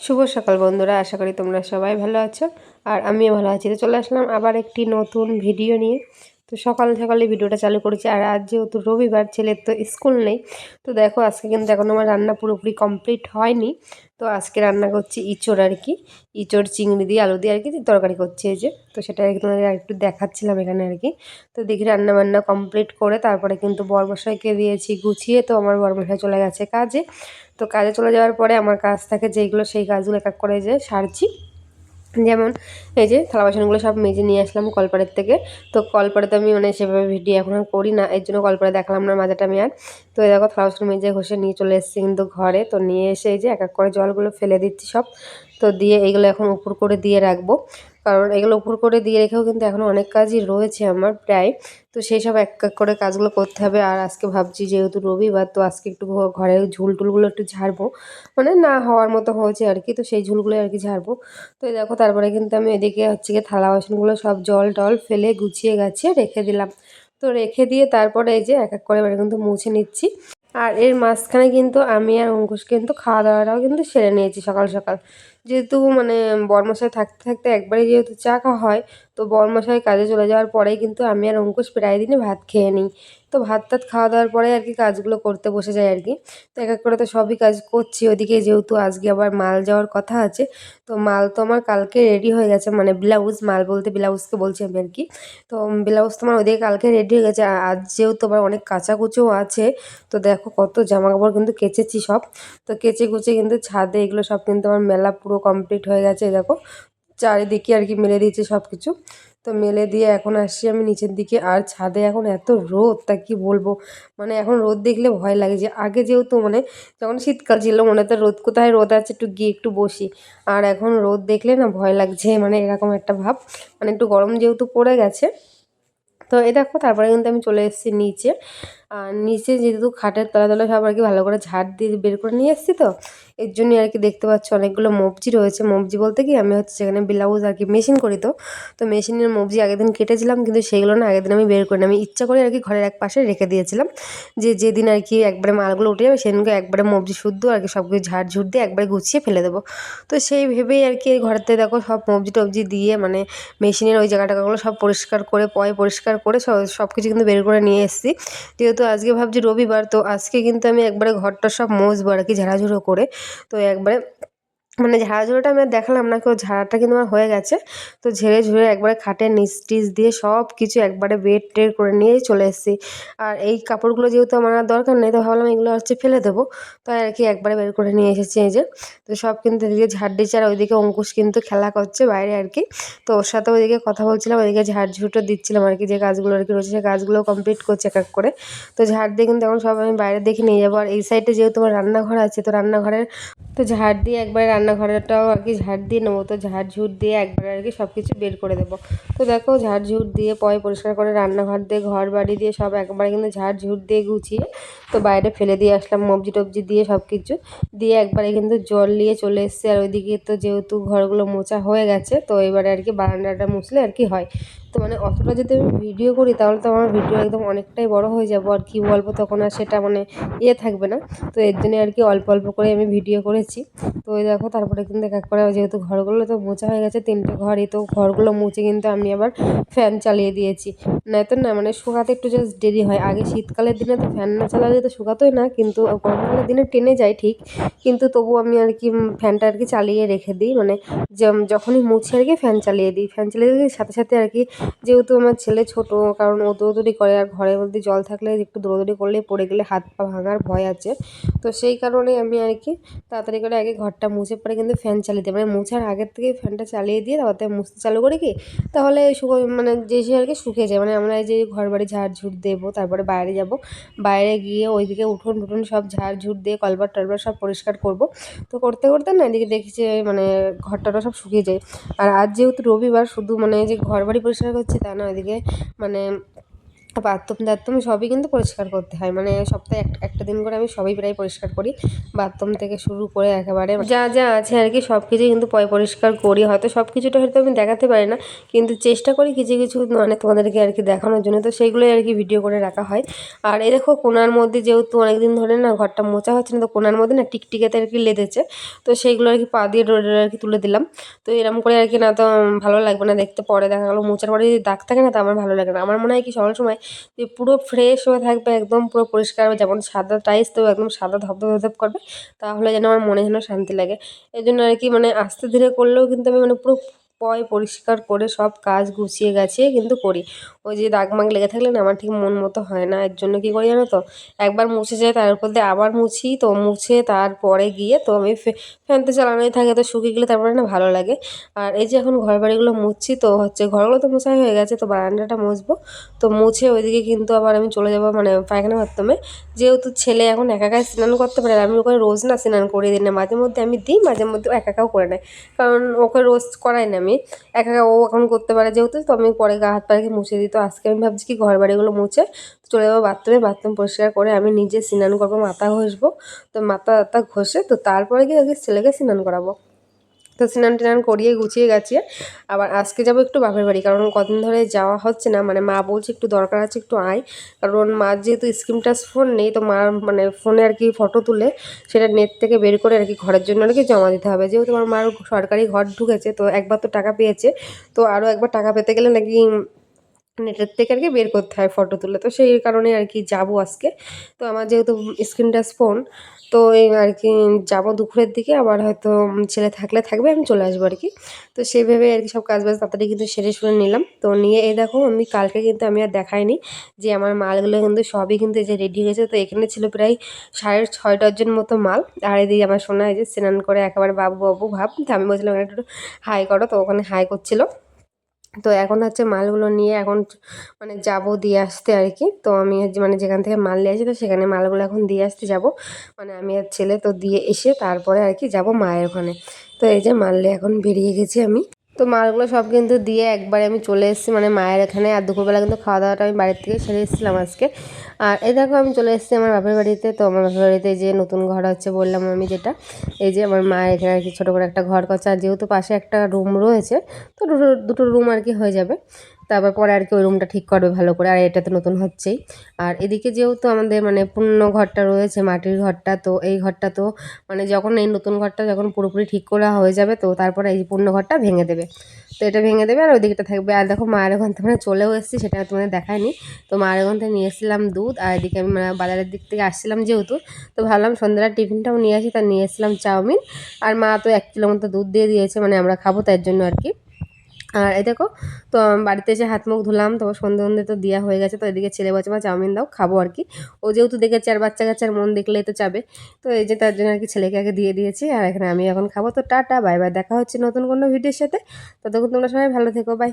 শুভ সকাল বন্ধুরা, আশা করি তোমরা সবাই ভালো আছো আর আমিও ভালো আছি। তো চলে আসলাম আবার একটি নতুন ভিডিও নিয়ে। তো সকাল সকালে ভিডিওটা চালু করেছি আর আজ যেহেতু রবিবার, ছেলের তো স্কুল নেই। তো দেখো আজকে কিন্তু এখন আমার রান্না পুরোপুরি কমপ্লিট হয়নি। তো আজকে রান্না করছি ইঁচড় আর কি, ইঁচড় চিংড়ি দিয়ে আলু দিয়ে আর কি তরকারি করছি এই যে। তো সেটা আর কি তোমাদের একটু দেখাচ্ছিলাম এখানে আর কি। তো দেখি রান্না বান্না কমপ্লিট করে তারপরে কিন্তু বরমশাইকে দিয়েছি গুছিয়ে। তো আমার বরমশাই চলে গেছে কাজে। তো কাজে চলে যাওয়ার পরে আমার কাজ থাকে যেইগুলো, সেই কাজগুলো এক এক করে যে সারছি। যেমন এই যে থালা বাসনগুলো সব মেজে নিয়ে আসলাম কলপাড়ের থেকে। তো কলপাড়ে আমি সেভাবে ভিডিও এখন আর করি না, এর জন্য কলপাড়ে দেখালাম না মাজাটা আমি আর। তো এই দেখো থালা বাসন মেজে ঘষে নিয়ে চলে এসেছি কিন্তু ঘরে। তো নিয়ে এসে এই যে এক এক করে জলগুলো ফেলে দিচ্ছি সব। তো দিয়ে এইগুলো এখন উপর করে দিয়ে রাখবো, কারণ এগুলো উপর করে দিয়ে রেখেও কিন্তু এখনও অনেক কাজই রয়েছে আমার প্রায়। তো সেই সব এক এক করে কাজগুলো করতে হবে। আর আজকে ভাবছি যেহেতু রবিবার, তো আজকে একটু ঘরের ঝুল টুলগুলো একটু ঝাড়বো, মানে না হওয়ার মতো হয়েছে আর কি। তো সেই ঝুলগুলো আর কি ঝাড়বো। তো এই দেখো তারপরে কিন্তু আমি এদিকে গিয়ে থালা বাসনগুলো সব জল টল ফেলে গুছিয়ে গাছিয়ে রেখে দিলাম। তো রেখে দিয়ে তারপরে এই যে এক এক করে এবারে কিন্তু মুছে নিচ্ছি। আর এর মাঝখানে কিন্তু আমি আর অঙ্কুশ কিন্তু খাওয়া দাওয়াটাও কিন্তু সেরে নিয়েছি সকাল সকাল। যেহেতু বরমশাই থাকতে থাকতে একবারে যেহেতু চা খাওয়া হয়, তো বরমশাই কাজে চলে যাওয়ার পরেই কিন্তু আমি আর অঙ্কুশ প্রায় দিনই ভাত খেয়ে নিই। তো ভাত টাত খাওয়া দাওয়ার পরে আর কি কাজগুলো করতে বসে যায় আর কি। তো এক এক করে তো সবই কাজ করছি। ওদিকে যেহেতু আজকে আবার মাল যাওয়ার কথা আছে, তো মাল তো আমার কালকে রেডি হয়ে গেছে, মানে ব্লাউজ, মাল বলতে ব্লাউজকে বলছি আমি আর কি। তো ব্লাউজ তোমার ওদিকে কালকে রেডি হয়ে গেছে। আজ যেহেতু আবার অনেক কাচাকুচোও আছে। তো দেখো কত জামা কাপড় কিন্তু কেচেছি সব। তো কেচে কুচে কিন্তু ছাদে এগুলো সব কিন্তু আমার মেলা পুরো কমপ্লিট হয়ে গেছে। দেখো চারিদিকে আর কি মেলে দিয়েছি সব কিছু। তো মেলে দিয়ে এখন আসছি আমি নিচের দিকে। আর ছাদে এখন এত রোদ, তা কি বলবো, মানে এখন রোদ দেখলে ভয় লাগে। যে আগে যেহেতু যখন শীতকাল ছিল মনে হতো রোদ কোথায়, রোদ আছে একটু গিয়ে একটু বসি। আর এখন রোদ দেখলে না ভয় লাগছে, মানে এরকম একটা ভাব, মানে একটু গরম যেহেতু পড়ে গেছে। তো এই দেখো তারপরে কিন্তু আমি চলে এসেছি নিচে। আর নিচে যেহেতু খাটের তলা সব আর কি ভালো করে ঝাড় দিয়ে বের করে নিয়ে এসেছি। তো এর জন্যই আর কি দেখতে পাচ্ছ অনেকগুলো মবজি রয়েছে। মবজি বলতে কি, আমি সেখানে ব্লাউজ আর কি মেশিন করি। তো মেশিনের মবজি আগের দিন কেটেছিলাম, কিন্তু সেইগুলো না আগের দিন আমি বের করি না। আমি ইচ্ছা করে আর কি ঘরের এক পাশে রেখে দিয়েছিলাম, যে যেদিন আর কি একবারে মালগুলো উঠে যাবে সেদিনকে একবারে মবজি শুদ্ধ আর কি সব কিছু ঝাড় ঝুট দিয়ে একবারে গুছিয়ে ফেলে দেবো। তো সেই ভেবেই আর কি ঘরেতে দেখো সব মবজি টবজি দিয়ে, মেশিনের ওই জায়গাটাগুলো সব পরিষ্কার করে পরিষ্কার করে সব কিছু কিন্তু বের করে নিয়ে এসেছি। যেহেতু আজকে ভাবছি রবিবার, তো আজকে কিন্তু আমি একবারে ঘরটা সব মুছবো আর কি ঝাড়াঝুড়ো করে। তো একবারে ঝাড়াঝুড়োটা আমি আর দেখালাম না, কেউ ঝাড়াটা কিন্তু আমার হয়ে গেছে। তো ঝেড়ে ঝুড়ে একবারে খাটের নিচ টিচ দিয়ে সব কিছু একবারে বেড টেড করে নিয়েই চলে এসেছি। আর এই কাপড়গুলো যেহেতু আমার আর দরকার নেই, তো ভাবলাম এগুলো ফেলে দেবো। তাই আর কি একবারে বের করে নিয়ে এসেছি এই যে। তো সব কিন্তু এদিকে ঝাড় দিচ্ছে আর ওইদিকে অঙ্কুশ কিন্তু খেলা করছে বাইরে আর কি। তো ওর সাথে ওইদিকে কথা বলছিলাম, ওইদিকে ঝাড় ঝুঁটো দিচ্ছিলাম আর কি। যে কাজগুলো আর কি রয়েছে সেই কাজগুলো কমপ্লিট করছে এক এক করে। তো ঝাড় দিয়ে কিন্তু এখন সব আমি বাইরে দেখে নিয়ে যাবো। আর এই সাইডে যেহেতু আমার রান্নাঘর আছে, তো রান্নাঘরের তো ঝাড় দিয়ে একবারে রান্নাঘরটাও আর কি ঝাড় দিয়ে নেবো। তো ঝাড় ঝুট দিয়ে একবারে আর কি সব কিছু বের করে দেবো। তো দেখো ঝাড় ঝুট দিয়ে পরিষ্কার করে রান্নাঘর দিয়ে ঘর বাড়ি দিয়ে সব একবারে কিন্তু ঝাড় ঝুট দিয়ে গুছিয়ে তো বাইরে ফেলে দিয়ে আসলাম। মবজি টবজি দিয়ে সব কিছু দিয়ে একবারে কিন্তু জল নিয়ে চলে এসেছি। আর ওইদিকে তো যেহেতু ঘরগুলো মোছা হয়ে গেছে, তো এবারে আর কি বারান্দাটা মুছলে আর কি হয়। তো অতটা যদি আমি ভিডিও করি তাহলে তো আমার ভিডিও একদম অনেকটাই বড় হয়ে যাবো, আর কি বলবো তখন আর সেটা থাকবে না। তো এর জন্য আর কি অল্প অল্প করে আমি ভিডিও করেছি। তো ওই দেখো তারপরে কিন্তু এক এক করে যেহেতু ঘরগুলো তো মোছা হয়ে গেছে, 3টে ঘরই, তো ঘরগুলো মুছে কিন্তু আমি আবার ফ্যান চালিয়ে দিয়েছি। নয়তো না শুকাতে একটু জাস্ট দেরি হয়। আগে শীতকালের দিনে তো ফ্যান না চালালে তো শুকাতোই না, কিন্তু গরমকালের দিনে টেনে যায় ঠিক, কিন্তু তবু আমি আর কি ফ্যানটা আর কি চালিয়ে রেখে দিই। যখনই মুছি আর কি ফ্যান চালিয়ে দিই। ফ্যান চালিয়ে দিই সাথে সাথে আর কি, যেহেতু আমার ছেলে ছোট, কারণ ও দৌড়দৌড়ি করে আর ঘরের মধ্যে জল থাকলে একটু দৌড়দৌড়ি করলে পড়ে গেলে হাত পা ভাঙার ভয় আছে। তো সেই কারণে আমি আর কি তাড়াতাড়ি করে আগে ঘরটা মুছে পরে কিন্তু ফ্যান চালিয়ে দিই। মুছার আগের থেকে ফ্যানটা চালিয়ে দিয়ে তারপর মুছতে চালু করি কি, তাহলে যে সে আর কি শুকিয়ে যায়। আমরা এই যে ঘর বাড়ি ঝাড় ঝুট দেবো, তারপরে বাইরে যাব, বাইরে গিয়ে ওইদিকে উঠোন টুঠোন সব ঝাড় ঝুট দিয়ে কলবার টলবার সব পরিষ্কার করব। তো করতে করতে না এদিকে দেখি যে ঘরটাটা সব শুকিয়ে যায়। আর আজ যেহেতু রবিবার, শুধু যে ঘর বাড়ি পরিষ্কার করছি তা না, ওইদিকে মানে বাথরুম সবই কিন্তু পরিষ্কার করতে হয়, মানে সপ্তাহে একটা দিন করে আমি সবই প্রায় পরিষ্কার করি। বাথরুম থেকে শুরু করে একেবারে যা যা আছে আর কি সব কিছুই কিন্তু পরিষ্কার করি। হয়তো সব কিছুটা হয়তো আমি দেখাতে পারি না, কিন্তু চেষ্টা করি কিছু কিছু মানে তোমাদেরকে আর কি দেখানোর জন্য। তো সেইগুলোই আর কি ভিডিও করে রাখা হয়। আর এই দেখো কোণার মধ্যে যেহেতু অনেকদিন ধরে না ঘরটা মোছা হচ্ছে না, তো কোণার মধ্যে না টিকটিকাতে আর কি লেগেছে। তো সেইগুলো আর কি পা দিয়ে ডোরে আর কি তুলে দিলাম। তো এরকম করে আর কি না তো ভালো লাগবে না দেখতে। পরে দেখা গেলো মোছার পরে যদি দাগ থাকে না, তো আমার ভালো লাগে না। আমার মনে হয় কি সব সময় যে পুরো ফ্রেশ হয়ে থাকবে, একদম পুরো পরিষ্কার হবে, যেমন সাদা টাইলস তো একদম সাদা ধবধব ধবধব করবে, তাহলে যেন আমার মনে যেন শান্তি লাগে। এই জন্য আর কি মানে আস্তে ধীরে করলেও কিন্তু আমি মানে পুরো পরিষ্কার করে সব কাজ গুছিয়ে গাছিয়ে কিন্তু করি। ওই যে দাগ মাগ লেগে থাকলে না আমার ঠিক মন মতো হয় না। এর জন্য কী করি জানো তো, একবার মুছে যায় তার উপর দিয়ে আবার মুছি, তো মুছে তারপরে গিয়ে তো আমি ফ্যান তো চালানোই থাকে, তো শুকিয়ে গেলে তারপরে না ভালো লাগে। আর এই যে এখন ঘর বাড়িগুলো মুছছি, তো হচ্ছে ঘরগুলো তো মোছা হয়ে গেছে, তো বারান্দাটা মুছবো। তো মুছে ওইদিকে কিন্তু আবার আমি চলে যাবো মানে পায়খানা বাথরুমে। যেহেতু ছেলে এখন একা একাই স্নান করতে পারে, আর আমি ওকে রোজ না স্নান করিয়ে দিই না, মাঝে মধ্যে আমি দিই, মাঝে মধ্যে ও একা একাও করে নেয়। কারণ ওকে রোজ করাই না আমি, একা একা ও এখন করতে পারে যেহেতু, তো আমি পরে গা হাত পায়ে মুছে দিই। তো আজকে আমি ভাবছি কি ঘর বাড়িগুলো মুছে চলে যাবো বাথরুমে, বাথরুম পরিষ্কার করে আমি নিজে স্নান করবো, মাথা ঘষবো। তো মাথা ঘষে তো তারপরে গিয়ে আগে ছেলেকে স্নান করাবো। তো স্নান টান করিয়ে গুছিয়ে গাছিয়ে আবার আজকে যাবো একটু বাপের বাড়ি, কারণ কদিন ধরে যাওয়া হচ্ছে না। মানে মা বলছে একটু দরকার আছে, একটু আয়। কারণ মার যেহেতু স্ক্রিন টাচ ফোন নেই, তো মার মানে ফোনে আর কি ফটো তুলে সেটা নেট থেকে বের করে আর কি ঘরের জন্য আর কি জমা দিতে হবে। যেহেতু আমার মার সরকারি ঘর ঢুকেছে, তো একবার তো টাকা পেয়েছে, তো আরও একবার টাকা পেতে গেলে নাকি নেটের থেকে আর কি বের করতে হয় ফটো তুলে। তো সেই কারণে আর কি যাবো আজকে। তো আমার যেহেতু স্ক্রিন টাচ ফোন, তো এই আর কি যাবো দুপুরের দিকে। আবার হয়তো ছেলে থাকলে থাকবে, আমি চলে আসবো আর কি। তো সেই ভেবে আর কি সব কাজ বাজ তাড়াতাড়ি কিন্তু সেরে সুরে নিলাম। তো নিয়ে এই দেখো আমি কালকে কিন্তু আমি আর দেখাইনি যে আমার মালগুলো কিন্তু সবই কিন্তু এই যে রেডি হয়েছে। তো এখানে ছিল প্রায় 6.5 ডজন মতো মাল। আর এদিকে আমার সোনা এই যে স্নান করে একেবারে বাবু বাবু ভাব। তো আমি বলছিলাম একটু হাই করো, তো ওখানে হাই করছিল। তো এখন হচ্ছে মালগুলো নিয়ে এখন মানে যাব দিয়ে আসতে আর কি। তো আমি মানে যেখান থেকে মাল নিয়ে আসি, তো সেখানে মালগুলো এখন দিয়ে আসতে যাব। মানে আমি আর ছেলে তো দিয়ে এসে তারপরে আর কি যাব মায়ের ওখানে। তো এই যে মাল নিয়ে এখন বেরিয়ে গেছি আমি। তো মালগুলো সব কিন্তু দিয়ে একবারে আমি চলে এসেছি মানে মায়ের এখানে। আর দুপুরবেলা কিন্তু খাওয়া দাওয়াটা আমি বাড়ির থেকে সেরে এসেছিলাম আজকে। আর এই দেখো আমি চলে এসেছি আমার বাপের বাড়িতে। তো আমার বাপের বাড়িতে যে নতুন ঘর হচ্ছে বললাম আমি যেটা, এই যে আমার মায়ের এখানে আর কি ছোটো করে একটা ঘর করছে। আর যেহেতু পাশে একটা রুম রয়েছে, তো দুটো রুম আর কি হয়ে যাবে। তারপর পরে আর কি ওই রুমটা ঠিক করবে ভালো করে। আর এটা তো নতুন হচ্ছেই। আর এদিকে যেহেতু আমাদের মানে পুরনো ঘরটা রয়েছে, মাটির ঘরটা, তো এই ঘরটা তো মানে যখন এই নতুন ঘরটা যখন পুরোপুরি ঠিক করা হয়ে যাবে, তো তারপরে এই পুরনো ঘরটা ভেঙে দেবে। তো এটা ভেঙে দেবে আর ওই দিকটা থাকবে। আর দেখো মায়ের ওখান থেকে মানে চলেও এসেছি, সেটা তোমাদের দেখায়নি। তো মায়ের ওখান থেকে নিয়ে এসেছিলাম দুধ। আর এদিকে আমি মানে বাজারের দিক থেকে আসছিলাম যেহেতু, তো ভাবলাম সন্ধ্যার টিফিনটাও নিয়ে আসি। তার নিয়ে এসেছিলাম চাউমিন। আর মা তো 1 কিলো মতো দুধ দিয়ে দিয়েছে, মানে আমরা খাবো তার জন্য আর কি। আর এই দেখো, তো বাড়িতে এসে হাত মুখ ধুলাম, তারপর সন্ধে তো দেওয়া হয়ে গেছে। তো এদিকে ছেলে বলছে মা চাউমিন দাও, খাবো আর কি। ও যেহেতু দেখেছে, আর বাচ্চা কাচ্চার মন দেখলেই তো চাবে। তো এই যে তার জন্য আর কি ছেলেকে আগে দিয়ে দিয়েছি। আর এখানে আমি এখন খাবো। তো টাটা, বাই বাই, দেখা হচ্ছে নতুন কোনো ভিডিওর সাথে। ততক্ষণ তোমরা সবাই ভালো থেকো, বাই।